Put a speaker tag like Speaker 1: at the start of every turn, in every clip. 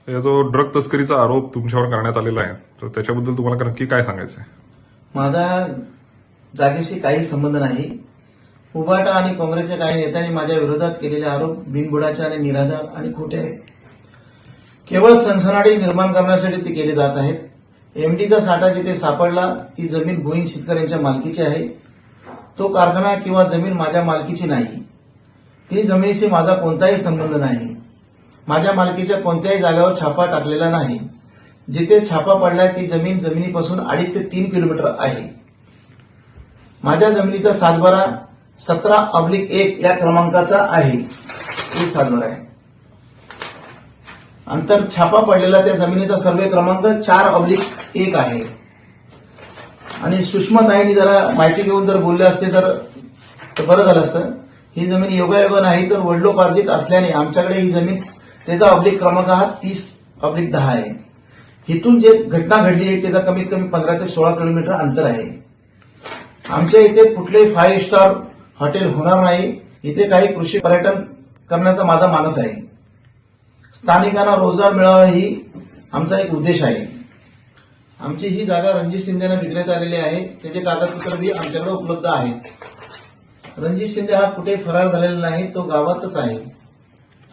Speaker 1: या जो ड्रग तस्करीचा आरोप तुमच्यावर करण्यात आलेला आहे तर त्याच्याबद्दल तुम्हाला नक्की काय सांगायचं आहे?
Speaker 2: माझा जागेशी काही संबंध नाही. उबाटा आणि काँग्रेसच्या काही नेत्यांनी माझ्या विरोधात केलेले आरोप बिनबुडाचे आणि निराधार आणि खोटे आहेत. केवळ सनसनाटी निर्माण करण्यासाठी ते केले जात आहेत. एमडीचा साठा जिथे सापडला ती जमीन भोईन शेतकऱ्यांच्या मालकीची आहे. तो कारखाना किंवा जमीन माझ्या मालकीची नाही. ती जमिनीशी माझा कोणताही संबंध नाही. माझ्या मालकीच्या कोणत्याही जागेवर छापा टाकलेला नाही. जिथे छापा पडलाय ती जमीन जमिनीपासून 2.5 ते 3 किलोमीटर आहे. माझ्या जमिनीचा सातबारा 17/1 या क्रमांकाचा आहे. ही सातबारा आहे. अंतर छापा पडलेला त्या जमिनीचा सर्वे क्रमांक 4/1 आहे. आणि सुषमाताईंनी जरा माहिती घेऊन जर बोलले असते तर बरं झालं असतं. ही जमीन योगायोग नाही तर वडिलोपार्जित असल्याने आमच्याकडे ही जमीन त्याचा अब्लिक क्रमांक हा 30/10 आहे. इथून जे घटना घडली आहे त्याचा कमीत कमी 15 ते 16 किलोमीटर अंतर आहे. आमच्या इथे कुठलेही 5 स्टार हॉटेल होणार नाही. इथे काही कृषी पर्यटन करण्याचा माझा मानस आहे. स्थानिकांना रोजगार मिळावा ही आमचा एक उद्देश आहे. आमची ही जागा रणजित शिंदेना विकण्यात आलेली आहे. त्याचे कागदपत्र आमच्याकडे उपलब्ध आहेत. रणजित शिंदे हा कुठे फरार झालेला नाही. तो गावातच आहे.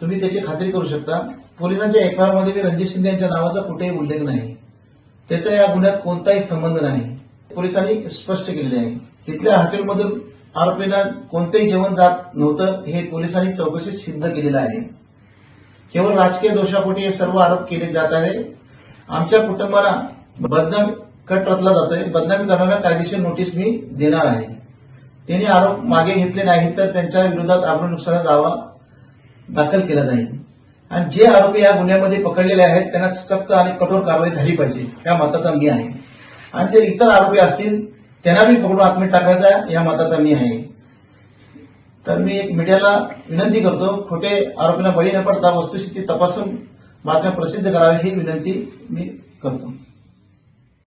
Speaker 2: तुम्ही त्याची खात्री करू शकता. पोलिसांच्या एफआयआर मध्ये रणजित शिंदे यांच्या नावाचा कुठेही उल्लेख नाही. त्याचा या गुन्ह्यात कोणताही संबंध नाही. पोलिसांनी स्पष्ट केलेले आहे. तिथल्या हॉटेलमधून आरोपींना कोणतेही जेवण जात नव्हतं हे पोलिसांनी चौकशीत सिद्ध केलेलं आहे. केवळ राजकीय दोषापोटी हे सर्व आरोप केले जात आहे. आमच्या कुटुंबाला बदनामी कट रचला जातोय. बदनामी करणाऱ्या कायदेशीर नोटीस मी देणार आहे. त्यांनी आरोप मागे घेतले नाहीत तर त्यांच्या विरोधात आबरू नुकसानाचा दावा दाखल केला जाईल. आणि जे आरोपी या गुन्ह्यामध्ये पकडलेले आहेत त्यांना सक्त आणि कठोर कारवाई झाली पाहिजे या मताचा मी आहे. आणि जे इतर आरोपी असतील त्यांना बी पकडून आत्मीय टाकण्याचा या मताचा मी आहे. तर मी एक मीडियाला विनंती करतो, खोटे आरोपींना बळी न पडता वस्तुस्थिती तपासून बातम्या प्रसिद्ध करावी ही विनंती मी करतो.